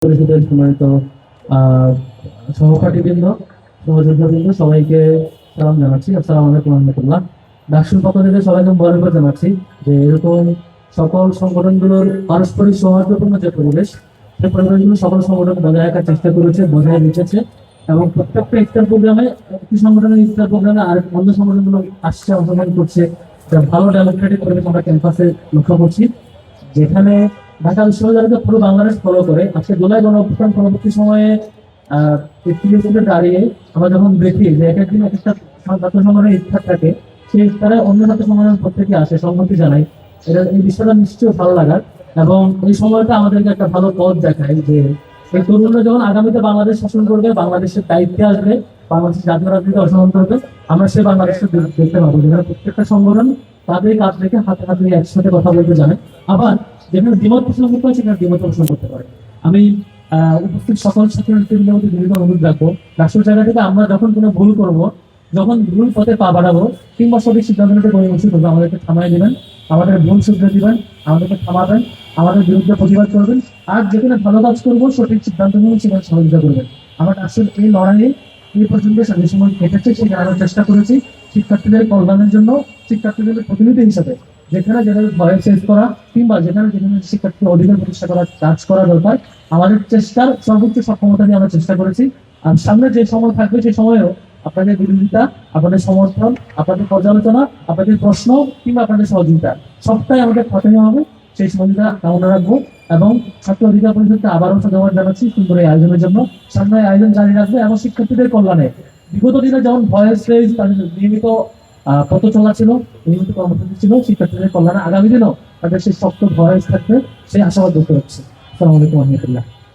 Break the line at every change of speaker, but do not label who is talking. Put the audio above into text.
পরিষদের সম্মানিত সহপাঠীবৃন্দ, সহযোদ্ধাবৃন্দ, সবাইকে সালাম জানাচ্ছি। আসসালামু আলাইকুম রহমতুল্লাহ। ডাকসুর পক্ষ থেকে সবাইকে বরাবর জানাচ্ছি যে এরকম সকল সংগঠনগুলোর পারস্পরিক সৌহার্দ্যপূর্ণ যে পরিবেশ, সেই পরিবেশগুলো সকল সংগঠন বজায় রাখার চেষ্টা করেছে, বজায় রেখেছে এবং প্রত্যেকটা ইফতার প্রোগ্রামে একটি সংগঠনের ইফতার প্রোগ্রামে আর অন্য সংগঠনগুলো আসছে, অংশগ্রহণ করছে। একটা ভালো ডেমোক্রেটিক পরিবেশ আমরা ক্যাম্পাসে লক্ষ্য করছি, যেখানে ঢাকা বিশ্ববিদ্যালয়কে পুরো বাংলাদেশ ফলো করে। আজকে জুলাই গণ অভ্যুত্থান পরবর্তী সময়ে দাঁড়িয়ে আমরা যখন দেখি যে এক একদিন এক একটা ছাত্র সংগঠনের ইফতার থাকে, সেই ইফতারে অন্য ছাত্র সংগঠনের প্রত্যেকে আসে, সংহতি জানাই। এই বিষয়টা নিশ্চয়ই ভালো লাগার এবং এই সময়টা আমাদেরকে একটা ভালো পথ দেখায় যে এই তরুণরা যখন আগামীতে বাংলাদেশ শাসন করবে, বাংলাদেশের দায়িত্বে আসবে, বাংলাদেশের জাতীয় রাজনীতি অংশগ্রহণ করবে, আমরা সেই বাংলাদেশটা দেখতে পাবো যেখানে প্রত্যেকটা সংগঠন তাদের কাজ রেখে হাতে হাতে একসাথে কথা বলতে জানে। আবার যেখানে দ্বিমত পোষণ করতে হয় সেখানে দ্বিমত পোষণ করতে পারে। আমি উপস্থিত সকল ছাত্রছাত্রীদের মধ্যে বিভিন্ন অনুরোধ রাখবো, রাষ্ট্র জায়গা থেকে আমরা যখন কোনো ভুল করব, যখন ভুল পথে পা বাড়াবো কিংবা সঠিক সিদ্ধান্ত নিতে গরিমসি করবো, আমাদেরকে থামাই দিবেন, আমাদের ভুল শুধরে দিবেন, আমাদেরকে থামাবেন, আমাদের বিরুদ্ধে প্রতিবাদ করবেন। আর যেখানে ভালো কাজ করবো, সঠিক সিদ্ধান্ত নিয়ে সেখানে সহযোগিতা করবেন। আমরা আসলে এই লড়াইয়ে এই পর্যন্ত যে সময় কেটেছে সেটা আরো চেষ্টা করেছি শিক্ষার্থীদের কল্যাণের জন্য, শিক্ষার্থীদের প্রতিনিধি হিসাবে যেখানে যেখানে ভয় শেষ করা কিংবা যেখানে যেখানে শিক্ষার্থীর অধিকার প্রতিষ্ঠা করার কাজ করা দরকার, আমাদের চেষ্টার সর্বোচ্চ সক্ষমতা দিয়ে আমরা চেষ্টা করেছি। আর সামনে যে সময় থাকবে সেই সময়েও আপনাদের বিরোধিতা, আপনাদের সমর্থন, আপনাদের পর্যালোচনা, আপনাদের প্রশ্ন কিংবা আপনাদের সহযোগিতা সবটাই আমাদের খতনে হবে। সেই সহযোগিতা কামনা রাখবো এবং ছাত্র অধিকার পরিষদকে আবারও ধন্যবাদ জানাচ্ছি সুন্দর এই আয়োজনের জন্য। সামনে আয়োজন জারি রাখবে এবং শিক্ষার্থীদের কল্যাণে বিগত দিনে যেমন ভয়েস রেজ তাদের নিয়মিত পথ চলা ছিল, নিয়মিত কর্মসূচি ছিল, শিক্ষার্থীদের কল্যাণে আগামী দিনও তাদের সেই শক্ত ভয়েস থাকবে, সেই আশাবাদ ব্যক্ত হচ্ছে। আসসালামু আলাইকুম রহমতুল্লাহ।